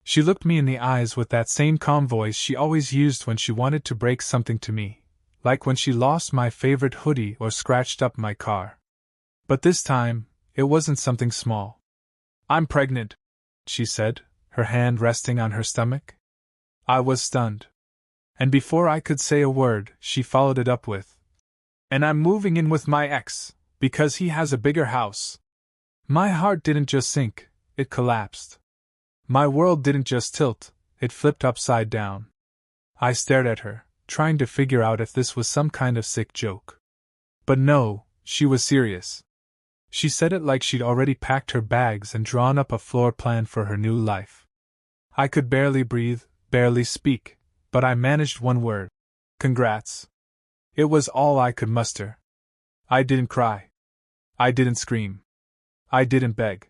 She looked me in the eyes with that same calm voice she always used when she wanted to break something to me, like when she lost my favorite hoodie or scratched up my car. But this time, it wasn't something small. "I'm pregnant," she said, her hand resting on her stomach. I was stunned. And before I could say a word, she followed it up with, "And I'm moving in with my ex, because he has a bigger house." My heart didn't just sink, it collapsed. My world didn't just tilt, it flipped upside down. I stared at her, trying to figure out if this was some kind of sick joke. But no, she was serious. She said it like she'd already packed her bags and drawn up a floor plan for her new life. I could barely breathe, barely speak, but I managed one word: "Congrats." It was all I could muster. I didn't cry. I didn't scream. I didn't beg.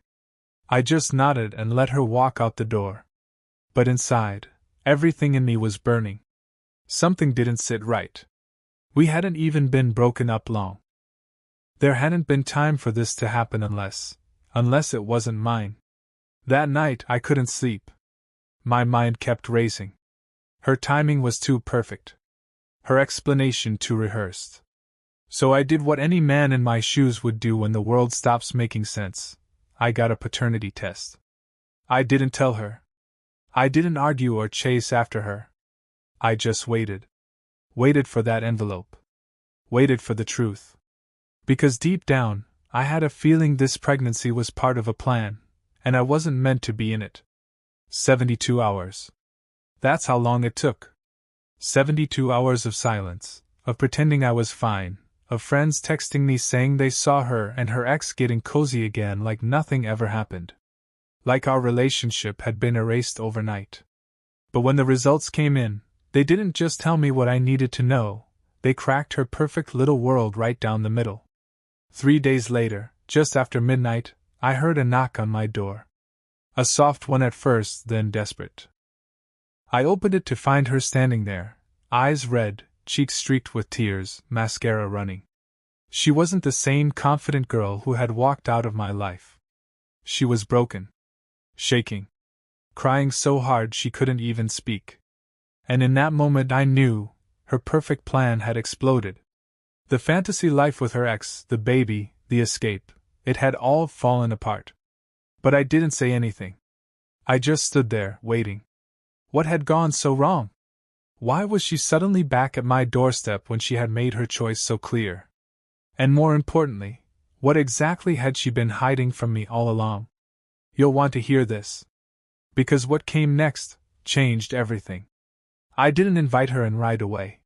I just nodded and let her walk out the door. But inside, everything in me was burning. Something didn't sit right. We hadn't even been broken up long. There hadn't been time for this to happen unless it wasn't mine. That night I couldn't sleep. My mind kept racing. Her timing was too perfect. Her explanation too rehearsed. So I did what any man in my shoes would do when the world stops making sense. I got a paternity test. I didn't tell her. I didn't argue or chase after her. I just waited. Waited for that envelope. Waited for the truth. Because deep down, I had a feeling this pregnancy was part of a plan, and I wasn't meant to be in it. 72 hours. That's how long it took. 72 hours of silence, of pretending I was fine, of friends texting me saying they saw her and her ex getting cozy again like nothing ever happened. Like our relationship had been erased overnight. But when the results came in, they didn't just tell me what I needed to know, they cracked her perfect little world right down the middle. 3 days later, just after midnight, I heard a knock on my door. A soft one at first, then desperate. I opened it to find her standing there, eyes red, cheeks streaked with tears, mascara running. She wasn't the same confident girl who had walked out of my life. She was broken. Shaking. Crying so hard she couldn't even speak. And in that moment I knew, her perfect plan had exploded. The fantasy life with her ex, the baby, the escape, it had all fallen apart. But I didn't say anything. I just stood there, waiting. What had gone so wrong? Why was she suddenly back at my doorstep when she had made her choice so clear? And more importantly, what exactly had she been hiding from me all along? You'll want to hear this. Because what came next changed everything. I didn't invite her in right away.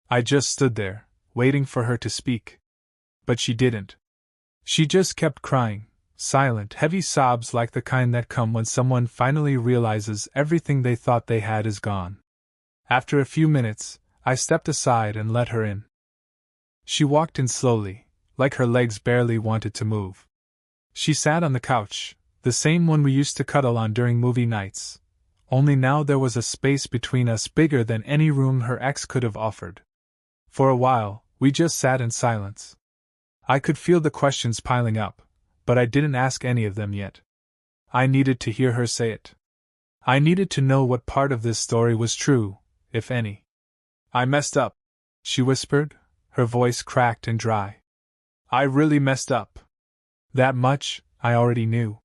I just stood there, waiting for her to speak. But she didn't. She just kept crying, silent, heavy sobs like the kind that come when someone finally realizes everything they thought they had is gone. After a few minutes, I stepped aside and let her in. She walked in slowly, like her legs barely wanted to move. She sat on the couch, the same one we used to cuddle on during movie nights, only now there was a space between us bigger than any room her ex could have offered. For a while, we just sat in silence. I could feel the questions piling up, but I didn't ask any of them yet. I needed to hear her say it. I needed to know what part of this story was true, if any. "I messed up," she whispered, her voice cracked and dry. "I really messed up." That much, I already knew.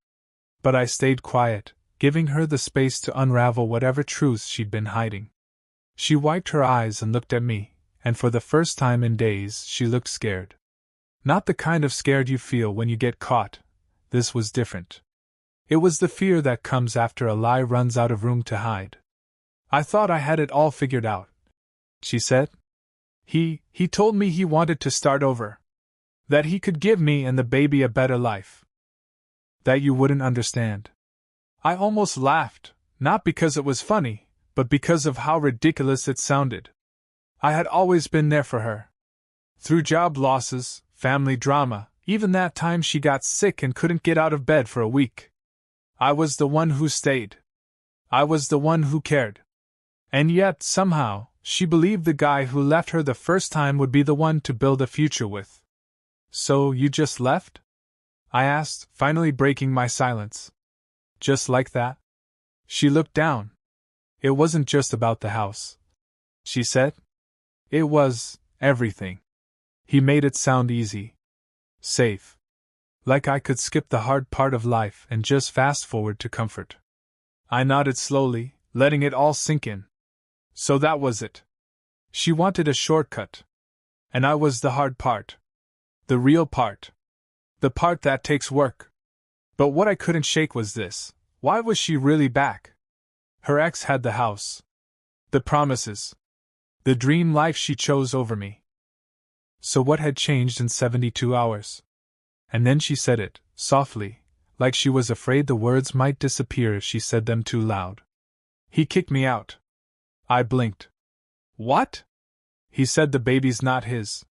But I stayed quiet, giving her the space to unravel whatever truths she'd been hiding. She wiped her eyes and looked at me, and for the first time in days she looked scared. Not the kind of scared you feel when you get caught. This was different. It was the fear that comes after a lie runs out of room to hide. "I thought I had it all figured out," she said. He told me he wanted to start over. That he could give me and the baby a better life. That you wouldn't understand." I almost laughed, not because it was funny, but because of how ridiculous it sounded. I had always been there for her. Through job losses, family drama, even that time she got sick and couldn't get out of bed for a week. I was the one who stayed. I was the one who cared. And yet, somehow, she believed the guy who left her the first time would be the one to build a future with. "So you just left?" I asked, finally breaking my silence. "Just like that?" She looked down. It wasn't just about the house, she said. It was everything. He made it sound easy. Safe. Like I could skip the hard part of life and just fast forward to comfort. I nodded slowly, letting it all sink in. So that was it. She wanted a shortcut. And I was the hard part. The real part. The part that takes work. But what I couldn't shake was this. Why was she really back? Her ex had the house. The promises. The dream life she chose over me. So what had changed in 72 hours? And then she said it, softly, like she was afraid the words might disappear if she said them too loud. He kicked me out. I blinked. What? He said the baby's not his.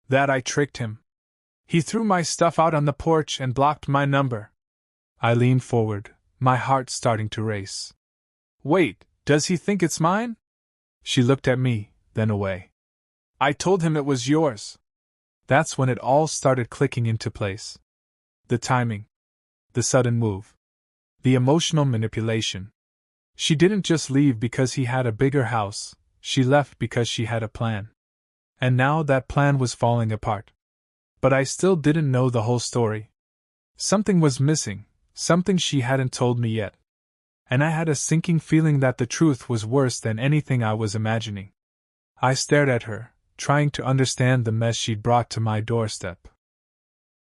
That I tricked him. He threw my stuff out on the porch and blocked my number. I leaned forward, my heart starting to race. Wait, does he think it's mine? She looked at me, then away. I told him it was yours. That's when it all started clicking into place. The timing. The sudden move. The emotional manipulation. She didn't just leave because he had a bigger house, she left because she had a plan. And now that plan was falling apart. But I still didn't know the whole story. Something was missing, something she hadn't told me yet. And I had a sinking feeling that the truth was worse than anything I was imagining. I stared at her, trying to understand the mess she'd brought to my doorstep.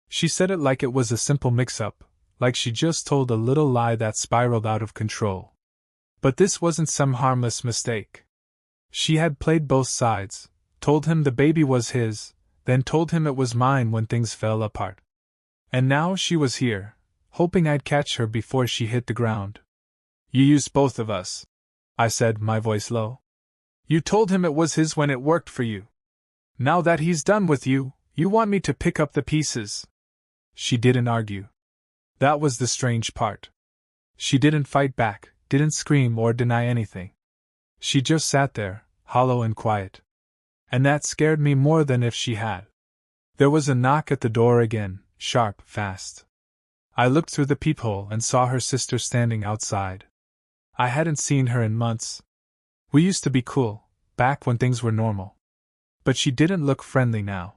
She said it like it was a simple mix-up, like she just told a little lie that spiraled out of control. But this wasn't some harmless mistake. She had played both sides, told him the baby was his, then told him it was mine when things fell apart. And now she was here, hoping I'd catch her before she hit the ground. You used both of us, I said, my voice low. You told him it was his when it worked for you. Now that he's done with you, you want me to pick up the pieces. She didn't argue. That was the strange part. She didn't fight back, didn't scream or deny anything. She just sat there, hollow and quiet. And that scared me more than if she had. There was a knock at the door again, sharp, fast. I looked through the peephole and saw her sister standing outside. I hadn't seen her in months. We used to be cool, back when things were normal. But she didn't look friendly now.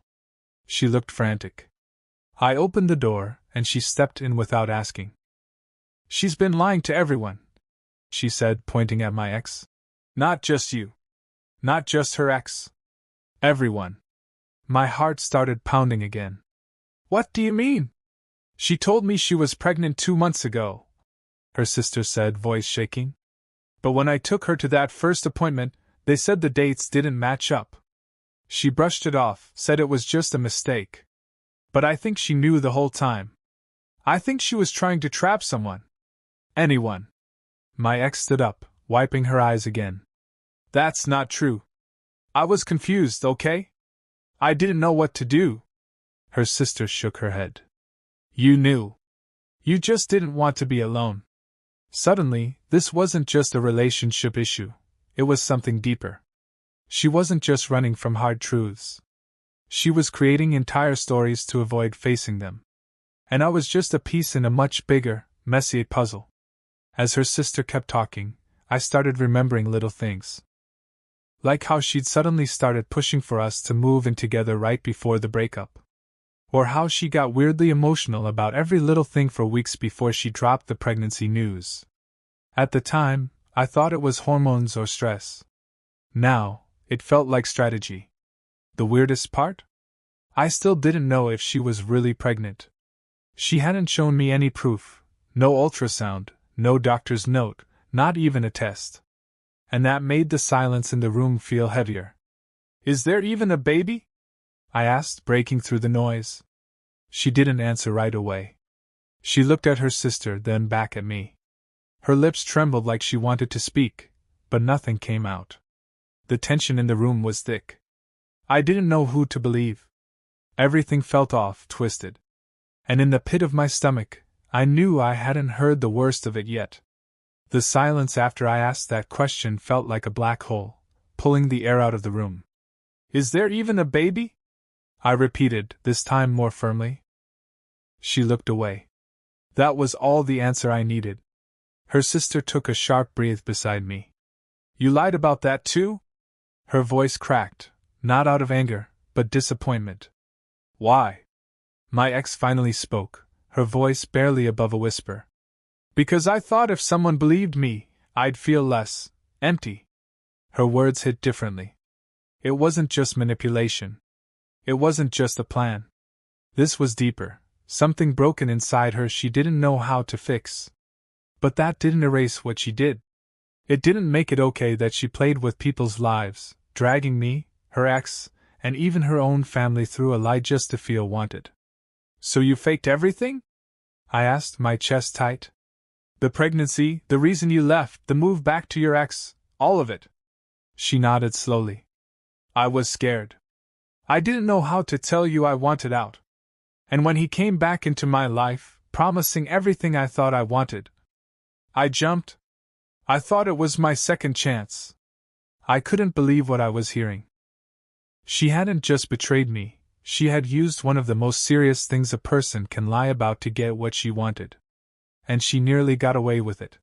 She looked frantic. I opened the door, and she stepped in without asking. She's been lying to everyone, she said, pointing at my ex. Not just you. Not just her ex. Everyone. My heart started pounding again. What do you mean? She told me she was pregnant 2 months ago, her sister said, voice shaking. But when I took her to that first appointment, they said the dates didn't match up. She brushed it off, said it was just a mistake. But I think she knew the whole time. I think she was trying to trap someone. Anyone. My ex stood up, wiping her eyes again. That's not true. I was confused, okay? I didn't know what to do. Her sister shook her head. You knew. You just didn't want to be alone. Suddenly, this wasn't just a relationship issue. It was something deeper. She wasn't just running from hard truths. She was creating entire stories to avoid facing them. And I was just a piece in a much bigger, messy puzzle. As her sister kept talking, I started remembering little things. Like how she'd suddenly started pushing for us to move in together right before the breakup. Or how she got weirdly emotional about every little thing for weeks before she dropped the pregnancy news. At the time, I thought it was hormones or stress. Now, it felt like strategy. The weirdest part? I still didn't know if she was really pregnant. She hadn't shown me any proof, no ultrasound, no doctor's note, not even a test. And that made the silence in the room feel heavier. Is there even a baby? I asked, breaking through the noise. She didn't answer right away. She looked at her sister, then back at me. Her lips trembled like she wanted to speak, but nothing came out. The tension in the room was thick. I didn't know who to believe. Everything felt off, twisted. And in the pit of my stomach, I knew I hadn't heard the worst of it yet. The silence after I asked that question felt like a black hole, pulling the air out of the room. Is there even a baby? I repeated, this time more firmly. She looked away. That was all the answer I needed. Her sister took a sharp breath beside me. You lied about that too? Her voice cracked, not out of anger, but disappointment. Why? My ex finally spoke, her voice barely above a whisper. Because I thought if someone believed me, I'd feel less empty. Her words hit differently. It wasn't just manipulation. It wasn't just a plan. This was deeper, something broken inside her she didn't know how to fix. But that didn't erase what she did. It didn't make it okay that she played with people's lives, dragging me, her ex, and even her own family through a lie just to feel wanted. So you faked everything? I asked, my chest tight. The pregnancy, the reason you left, the move back to your ex, all of it. She nodded slowly. I was scared. I didn't know how to tell you I wanted out. And when he came back into my life, promising everything I thought I wanted, I jumped. I thought it was my second chance. I couldn't believe what I was hearing. She hadn't just betrayed me, she had used one of the most serious things a person can lie about to get what she wanted. And she nearly got away with it.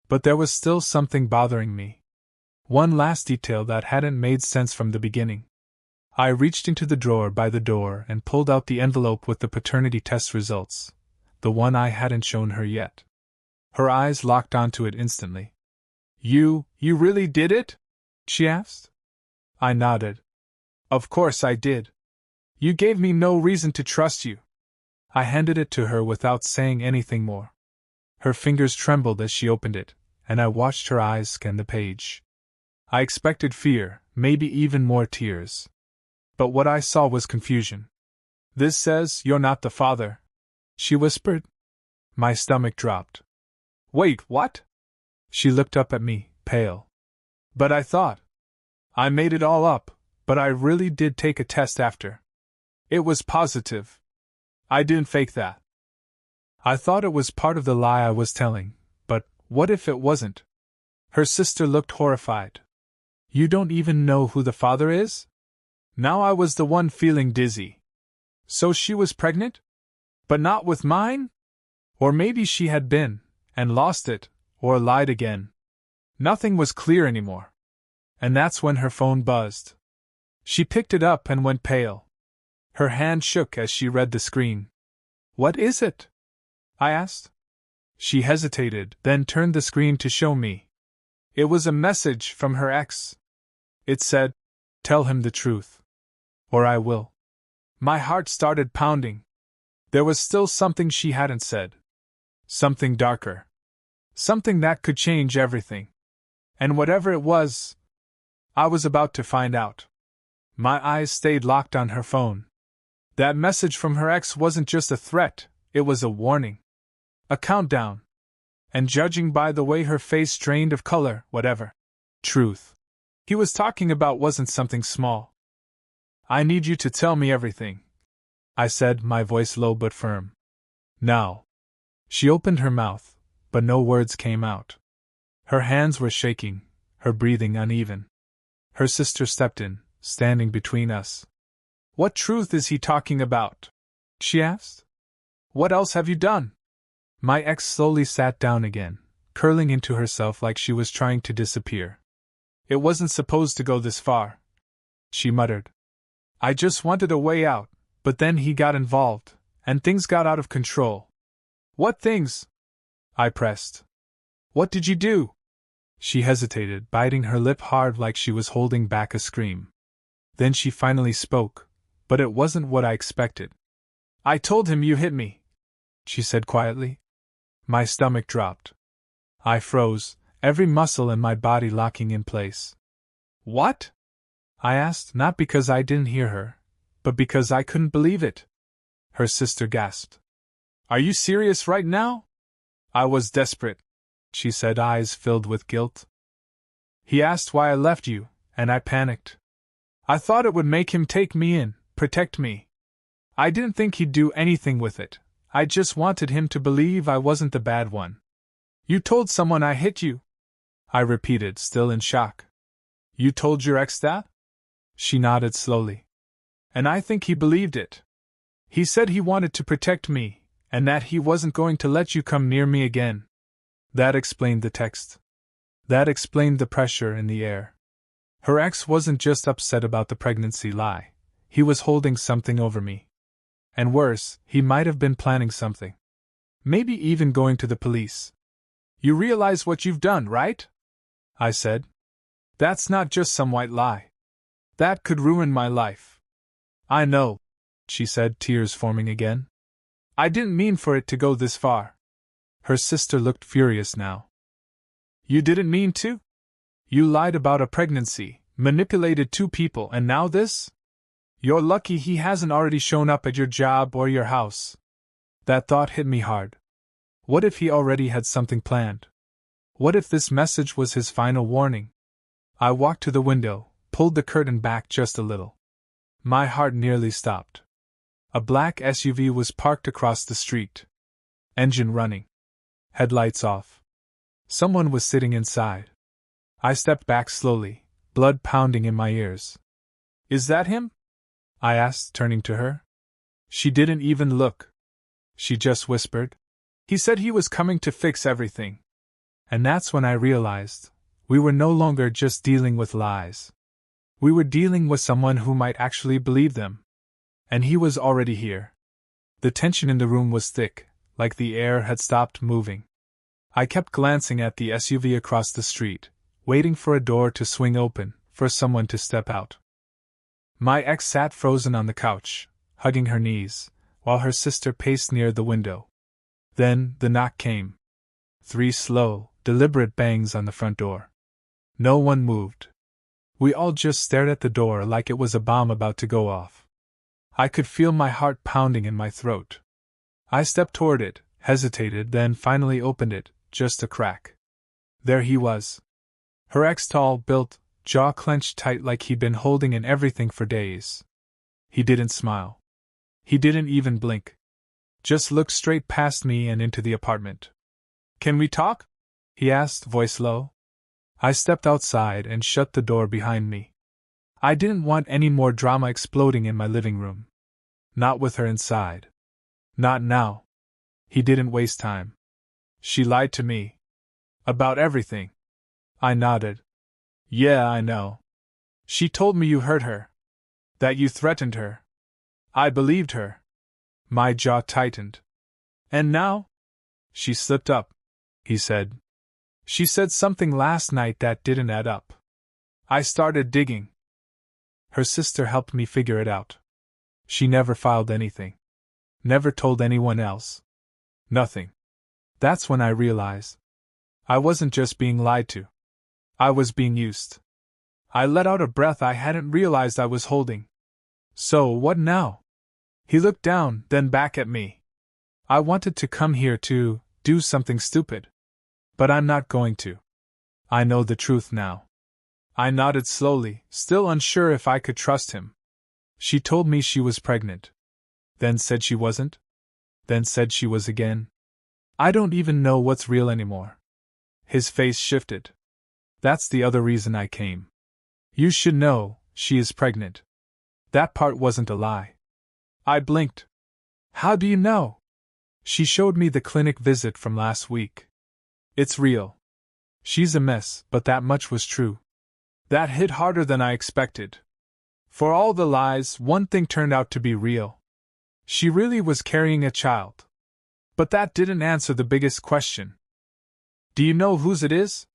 But there was still something bothering me. One last detail that hadn't made sense from the beginning. I reached into the drawer by the door and pulled out the envelope with the paternity test results, the one I hadn't shown her yet. Her eyes locked onto it instantly. You really did it? She asked. I nodded. Of course I did. You gave me no reason to trust you. I handed it to her without saying anything more. Her fingers trembled as she opened it, and I watched her eyes scan the page. I expected fear, maybe even more tears. But what I saw was confusion. This says you're not the father, she whispered. My stomach dropped. Wait, what? She looked up at me, pale. But I thought. I made it all up, but I really did take a test after. It was positive. I didn't fake that. I thought it was part of the lie I was telling, but what if it wasn't? Her sister looked horrified. You don't even know who the father is? Now I was the one feeling dizzy. So she was pregnant? But not with mine? Or maybe she had been, and lost it, or lied again. Nothing was clear anymore. And that's when her phone buzzed. She picked it up and went pale. Her hand shook as she read the screen. What is it? I asked. She hesitated, then turned the screen to show me. It was a message from her ex. It said, "Tell him the truth. Or I will." My heart started pounding. There was still something she hadn't said. Something darker. Something that could change everything. And whatever it was, I was about to find out. My eyes stayed locked on her phone. That message from her ex wasn't just a threat, it was a warning. A countdown. And judging by the way her face drained of color, whatever truth he was talking about wasn't something small. I need you to tell me everything, I said, my voice low but firm. Now. She opened her mouth, but no words came out. Her hands were shaking, her breathing uneven. Her sister stepped in, standing between us. What truth is he talking about? She asked. What else have you done? My ex slowly sat down again, curling into herself like she was trying to disappear. It wasn't supposed to go this far, she muttered. I just wanted a way out, but then he got involved, and things got out of control. What things? I pressed. What did you do? She hesitated, biting her lip hard like she was holding back a scream. Then she finally spoke, but it wasn't what I expected. I told him you hit me, she said quietly. My stomach dropped. I froze, every muscle in my body locking in place. What? I asked, not because I didn't hear her, but because I couldn't believe it. Her sister gasped. Are you serious right now? I was desperate, she said, eyes filled with guilt. He asked why I left you, and I panicked. I thought it would make him take me in, protect me. I didn't think he'd do anything with it. I just wanted him to believe I wasn't the bad one. You told someone I hit you? I repeated, still in shock. You told your ex that? She nodded slowly. And I think he believed it. He said he wanted to protect me, and that he wasn't going to let you come near me again. That explained the text. That explained the pressure in the air. Her ex wasn't just upset about the pregnancy lie, he was holding something over me. And worse, he might have been planning something. Maybe even going to the police. You realize what you've done, right? I said. That's not just some white lie. That could ruin my life. I know, she said, tears forming again. I didn't mean for it to go this far. Her sister looked furious now. You didn't mean to? You lied about a pregnancy, manipulated 2 people, and now this? You're lucky he hasn't already shown up at your job or your house. That thought hit me hard. What if he already had something planned? What if this message was his final warning? I walked to the window, pulled the curtain back just a little. My heart nearly stopped. A black SUV was parked across the street. Engine running. Headlights off. Someone was sitting inside. I stepped back slowly, blood pounding in my ears. Is that him? I asked, turning to her. She didn't even look. She just whispered. He said he was coming to fix everything. And that's when I realized we were no longer just dealing with lies. We were dealing with someone who might actually believe them. And he was already here. The tension in the room was thick, like the air had stopped moving. I kept glancing at the SUV across the street, waiting for a door to swing open, for someone to step out. My ex sat frozen on the couch, hugging her knees, while her sister paced near the window. Then the knock came. 3 slow, deliberate bangs on the front door. No one moved. We all just stared at the door like it was a bomb about to go off. I could feel my heart pounding in my throat. I stepped toward it, hesitated, then finally opened it, just a crack. There he was. Her ex, tall, built, jaw clenched tight like he'd been holding in everything for days. He didn't smile. He didn't even blink. Just looked straight past me and into the apartment. Can we talk? He asked, voice low. I stepped outside and shut the door behind me. I didn't want any more drama exploding in my living room. Not with her inside. Not now. He didn't waste time. She lied to me. About everything. I nodded. Yeah, I know. She told me you hurt her. That you threatened her. I believed her. My jaw tightened. And now? She slipped up, he said. She said something last night that didn't add up. I started digging. Her sister helped me figure it out. She never filed anything. Never told anyone else. Nothing. That's when I realized. I wasn't just being lied to. I was being used. I let out a breath I hadn't realized I was holding. So, what now? He looked down, then back at me. I wanted to come here to do something stupid. But I'm not going to. I know the truth now. I nodded slowly, still unsure if I could trust him. She told me she was pregnant. Then said she wasn't. Then said she was again. I don't even know what's real anymore. His face shifted. That's the other reason I came. You should know, she is pregnant. That part wasn't a lie. I blinked. How do you know? She showed me the clinic visit from last week. It's real. She's a mess, but that much was true. That hit harder than I expected. For all the lies, one thing turned out to be real. She really was carrying a child. But that didn't answer the biggest question. Do you know whose it is?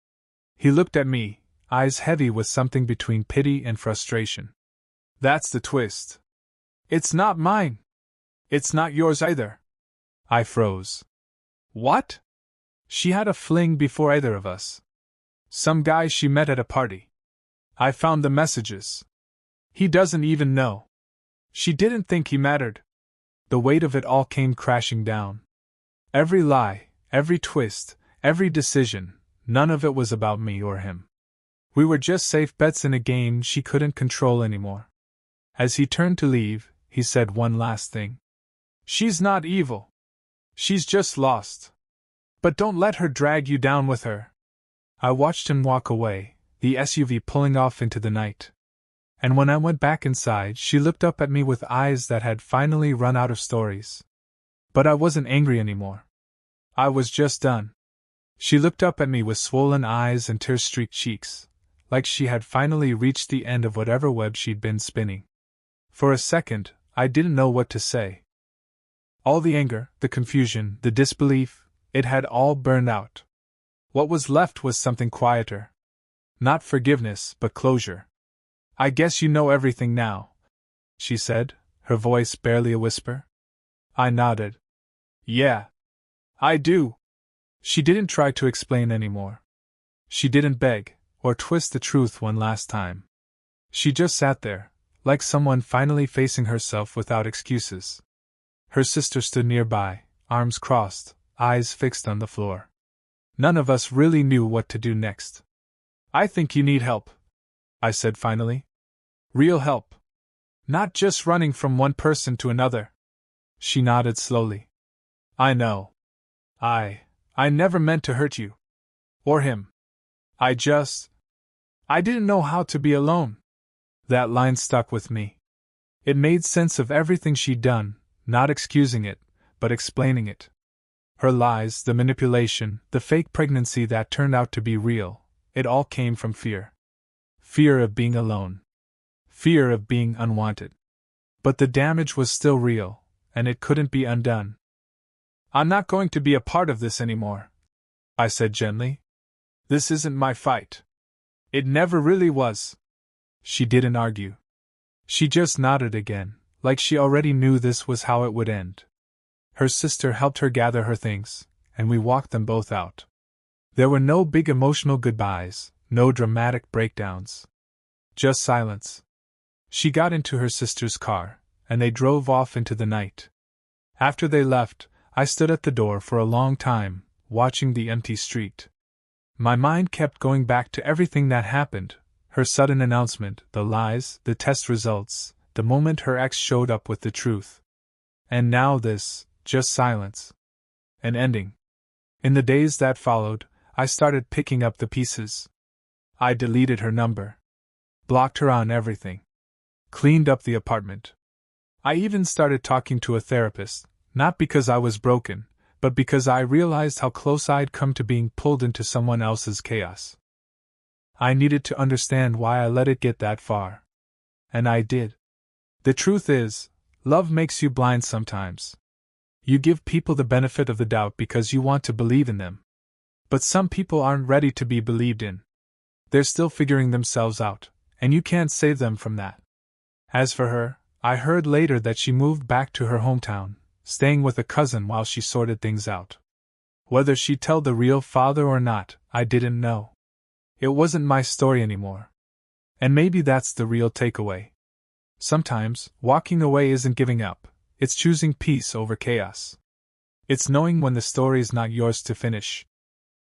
He looked at me, eyes heavy with something between pity and frustration. That's the twist. It's not mine. It's not yours either. I froze. What? She had a fling before either of us. Some guy she met at a party. I found the messages. He doesn't even know. She didn't think he mattered. The weight of it all came crashing down. Every lie, every twist, every decision, none of it was about me or him. We were just safe bets in a game she couldn't control anymore. As he turned to leave, he said one last thing. She's not evil. She's just lost. But don't let her drag you down with her. I watched him walk away, the SUV pulling off into the night. And when I went back inside, she looked up at me with eyes that had finally run out of stories. But I wasn't angry anymore. I was just done. She looked up at me with swollen eyes and tear-streaked cheeks, like she had finally reached the end of whatever web she'd been spinning. For a second, I didn't know what to say. All the anger, the confusion, the disbelief, it had all burned out. What was left was something quieter. Not forgiveness, but closure. "I guess you know everything now," she said, her voice barely a whisper. I nodded. "Yeah. I do." She didn't try to explain anymore. She didn't beg, or twist the truth one last time. She just sat there, like someone finally facing herself without excuses. Her sister stood nearby, arms crossed, eyes fixed on the floor. None of us really knew what to do next. "I think you need help," I said finally. "Real help. Not just running from one person to another." She nodded slowly. "I know. I never meant to hurt you. Or him. I didn't know how to be alone." That line stuck with me. It made sense of everything she'd done, not excusing it, but explaining it. Her lies, the manipulation, the fake pregnancy that turned out to be real, it all came from fear. Fear of being alone. Fear of being unwanted. But the damage was still real, and it couldn't be undone. "I'm not going to be a part of this anymore," I said gently. "This isn't my fight. It never really was." She didn't argue. She just nodded again, like she already knew this was how it would end. Her sister helped her gather her things, and we walked them both out. There were no big emotional goodbyes, no dramatic breakdowns. Just silence. She got into her sister's car, and they drove off into the night. After they left, I stood at the door for a long time, watching the empty street. My mind kept going back to everything that happened, her sudden announcement, the lies, the test results, the moment her ex showed up with the truth. And now this, just silence. An ending. In the days that followed, I started picking up the pieces. I deleted her number. Blocked her on everything. Cleaned up the apartment. I even started talking to a therapist, not because I was broken, but because I realized how close I'd come to being pulled into someone else's chaos. I needed to understand why I let it get that far. And I did. The truth is, love makes you blind sometimes. You give people the benefit of the doubt because you want to believe in them. But some people aren't ready to be believed in. They're still figuring themselves out, and you can't save them from that. As for her, I heard later that she moved back to her hometown, staying with a cousin while she sorted things out. Whether she'd tell the real father or not, I didn't know. It wasn't my story anymore. And maybe that's the real takeaway. Sometimes, walking away isn't giving up, it's choosing peace over chaos. It's knowing when the story is not yours to finish.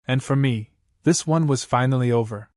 And for me, this one was finally over.